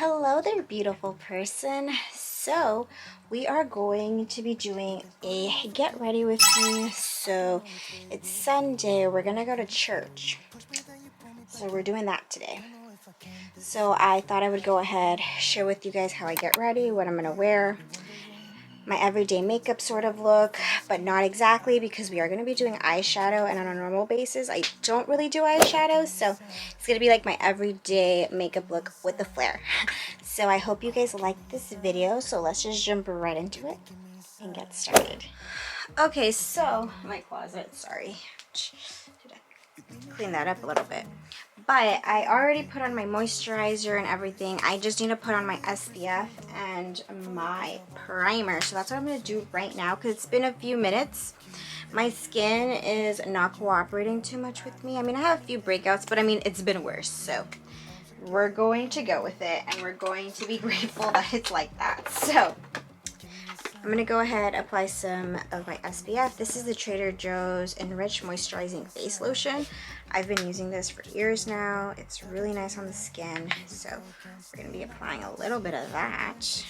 Hello there, beautiful person. So we are going to be doing a get ready with me. So it's Sunday, we're gonna go to church, so we're doing that today. So I thought I would go ahead, share with you guys how I get ready, what I'm gonna wear, my everyday makeup sort of look, but not exactly, because we are going to be doing eyeshadow, and on a normal basis I don't really do eyeshadow, so it's going to be like my everyday makeup look with the flare. So I hope you guys like this video, so let's just jump right into it and get started. Okay, so my closet, sorry, clean that up a little bit. But I already put on my moisturizer and everything. I just need to put on my SPF and my primer. So that's what I'm going to do right now, because it's been a few minutes. My skin is not cooperating too much with me. I mean, I have a few breakouts, but I mean, it's been worse. So we're going to go with it, and we're going to be grateful that it's like that. So I'm going to go ahead and apply some of my SPF. This is the Trader Joe's Enriched Moisturizing Face Lotion. I've been using this for years now. It's really nice on the skin. So we're going to be applying a little bit of that.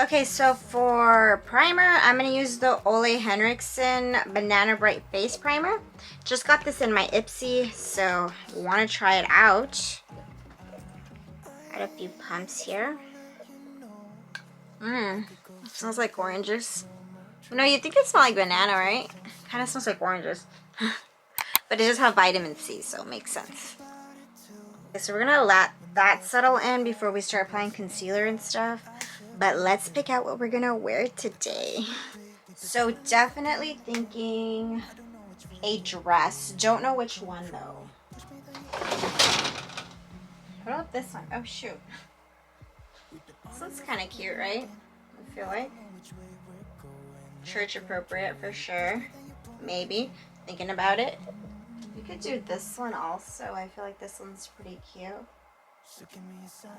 Okay, so for primer, I'm going to use the Ole Henriksen Banana Bright Face Primer. Just got this in my Ipsy, so you want to try it out. Add a few pumps here. Smells like oranges. You know, you think it smells like banana, right? Kind of smells like oranges. But it does have vitamin C, so it makes sense. Okay, so we're gonna let that settle in before we start applying concealer and stuff. But let's pick out what we're gonna wear today. So definitely thinking a dress. Don't know which one though. What about this one? Oh shoot. This one's kind of cute, right? I feel like. Church appropriate for sure. Maybe. Thinking about it. We could do this one also. I feel like this one's pretty cute.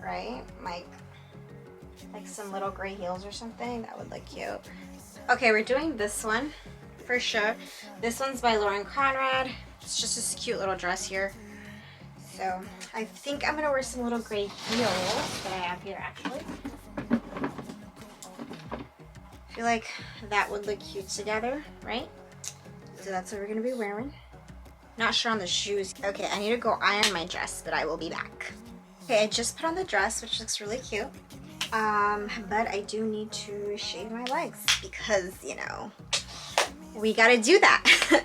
Right? Like some little gray heels or something. That would look cute. Okay, we're doing this one for sure. This one's by Lauren Conrad. It's just this cute little dress here. So I think I'm gonna wear some little gray heels that I have here actually. I feel like that would look cute together, right? So that's what we're gonna be wearing. Not sure on the shoes. Okay, I need to go iron my dress, but I will be back. Okay, I just put on the dress, which looks really cute. But I do need to shave my legs because, you know, we gotta do that.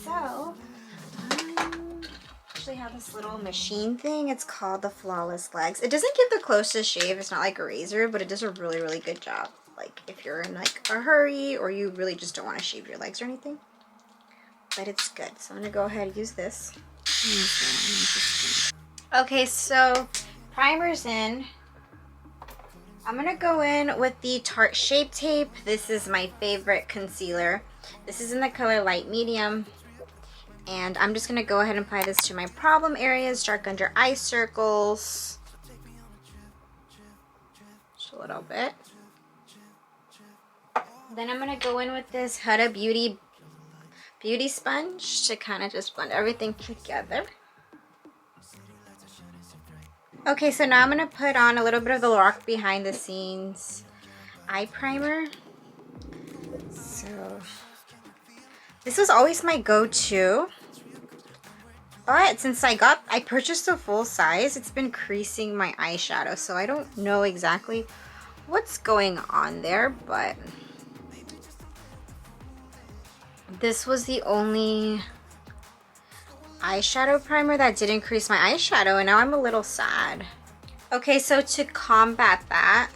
So, actually have this little machine thing. It's called the Flawless Legs. It doesn't give the closest shave. It's not like a razor, but it does a really, really good job. Like if you're in like a hurry or you really just don't want to shave your legs or anything. But it's good. So I'm gonna go ahead and use this. Okay, so primer's in. I'm gonna go in with the Tarte Shape Tape. This is my favorite concealer. This is in the color light medium. And I'm just gonna go ahead and apply this to my problem areas, dark under eye circles. Just a little bit. Then I'm gonna go in with this Huda Beauty sponge to kind of just blend everything together. Okay, so now I'm gonna put on a little bit of the Lorac Behind the Scenes eye primer. So this was always my go-to, but since I purchased a full size, it's been creasing my eyeshadow, so I don't know exactly what's going on there, but this was the only eyeshadow primer that didn't crease my eyeshadow, and now I'm a little sad. Okay, so to combat that,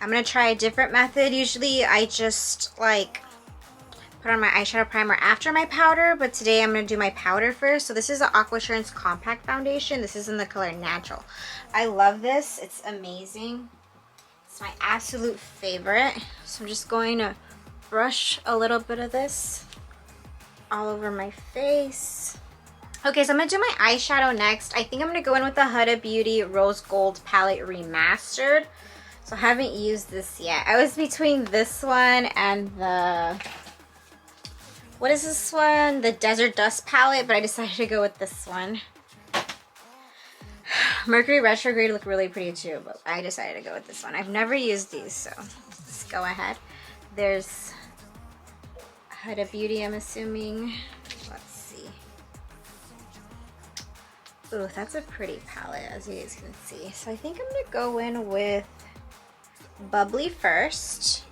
I'm gonna try a different method. Usually I just like put on my eyeshadow primer after my powder, but today I'm gonna do my powder first. So this is the Aquassurance Compact Foundation. This is in the color Natural. I love this. It's amazing. It's my absolute favorite. So I'm just going to brush a little bit of this all over my face. Okay, so I'm going to do my eyeshadow next. I think I'm going to go in with the Huda Beauty Rose Gold Palette Remastered. So I haven't used this yet. I was between this one and the What is this one? The Desert Dust palette, but I decided to go with this one. Mercury retrograde look really pretty too, but I decided to go with this one. I've never used these, so let's go ahead. There's Huda Beauty, I'm assuming. Let's see. Ooh, that's a pretty palette, as you guys can see. So I think I'm gonna go in with Bubbly first,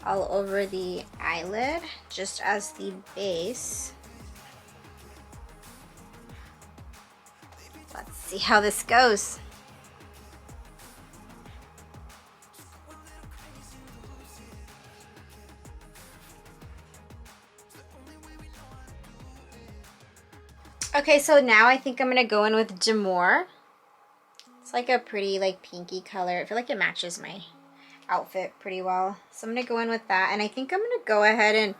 all over the eyelid, just as the base. Let's see how this goes. Okay, so now I think I'm gonna go in with Demore. It's like a pretty like pinky color. I feel like it matches my outfit pretty well. So I'm gonna go in with that, and I think I'm gonna go ahead and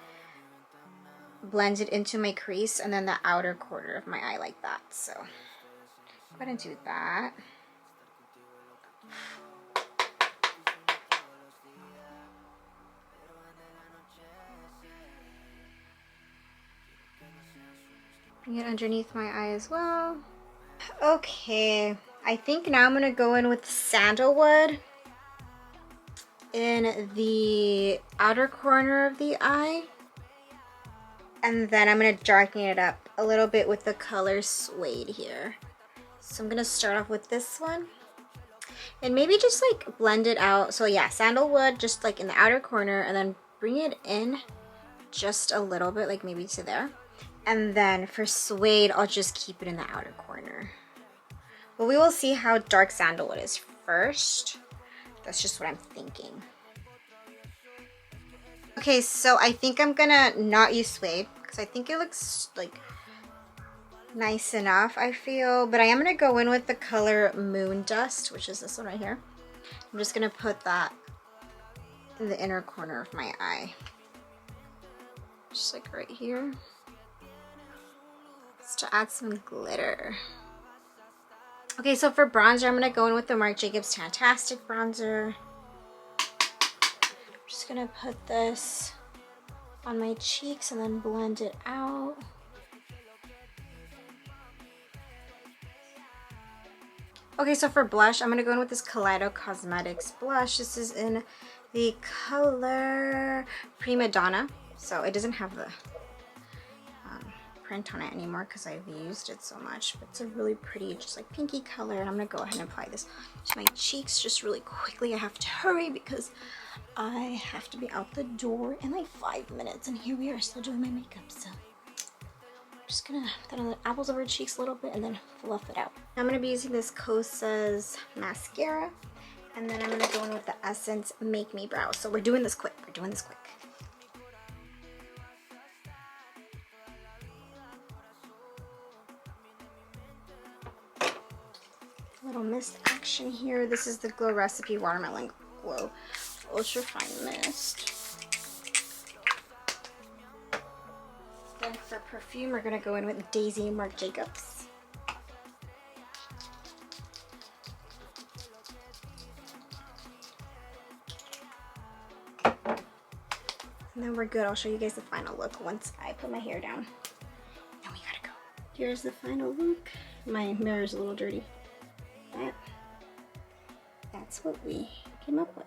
blend it into my crease and then the outer corner of my eye like that. So go ahead and do that. Bring it underneath my eye as well. Okay, I think now I'm gonna go in with Sandalwood in the outer corner of the eye, and then I'm gonna darken it up a little bit with the color Suede here. So I'm gonna start off with this one and maybe just like blend it out. So yeah, Sandalwood just like in the outer corner, and then bring it in just a little bit, like maybe to there. And then for Suede, I'll just keep it in the outer corner. But we will see how dark Sandalwood is first. That's just what I'm thinking. Okay, so I think I'm gonna not use Suede because I think it looks like nice enough, I feel. But I am gonna go in with the color Moon Dust, which is this one right here. I'm just gonna put that in the inner corner of my eye. Just like right here. Just to add some glitter. Okay, so for bronzer, I'm gonna go in with the Marc Jacobs Fantastic Bronzer. I'm just gonna put this on my cheeks and then blend it out. Okay, so for blush, I'm gonna go in with this Kaleido Cosmetics blush. This is in the color Prima Donna. So it doesn't have the print on it anymore because I've used it so much, but it's a really pretty just like pinky color, and I'm gonna go ahead and apply this to my cheeks just really quickly. I have to hurry because I have to be out the door in like 5 minutes, and here we are still doing my makeup. So I'm just gonna put on the apples of our cheeks a little bit and then fluff it out. I'm gonna be using this Kosas mascara, and then I'm gonna go in with the Essence Make Me Brows. So we're doing this quick. Little mist action here. This is the Glow Recipe Watermelon Glow Ultra Fine Mist. Then for perfume, we're gonna go in with Daisy Marc Jacobs. And then we're good. I'll show you guys the final look once I put my hair down. And we gotta go. Here's the final look. My mirror's a little dirty. That's what we came up with.